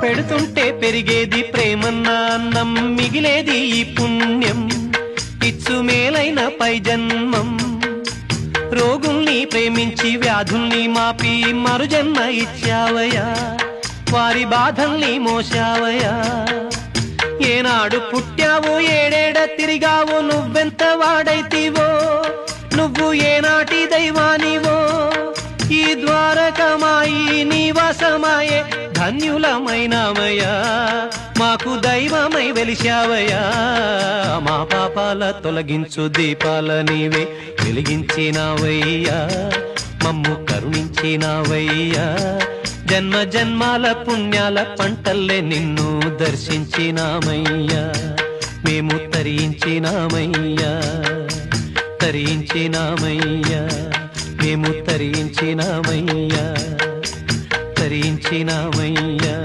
పెడుతుంటే పెరిగేది ప్రేమన్న అన్నం, మిగిలేది ఈ పుణ్యం, ఇచ్చు మేలైన పై జన్మం. రోగుల్ని ప్రేమించి వ్యాధుల్ని మాపి మరుజన్మ ఇచ్చావయ్యా, వారి బాధల్ని మోసావయ్యా. ఏనాడు పుట్టావు, ఏడేడ తిరిగావు, నువ్వెంత వాడైతివో, నువ్వు ఏనాటి దైవానివో. ఈ ద్వారకమాయి నివాసమాయే ధన్యులమైనామయ్యా, మాకు దైవమై వెలిశావయ్యా. మా పాపాల తొలగించు దీపాల నీవే వెలిగించినావయ్యా, మమ్ము కరుణించినావయ్యా. జన్మ జన్మాల పుణ్యాల పంటల్లే నిన్ను దర్శించినామయ్యా, మేము తరించినామయ్యా, తరించినామయ్యా, మేము తరించినామయ్యా, తరించినామయ్యా.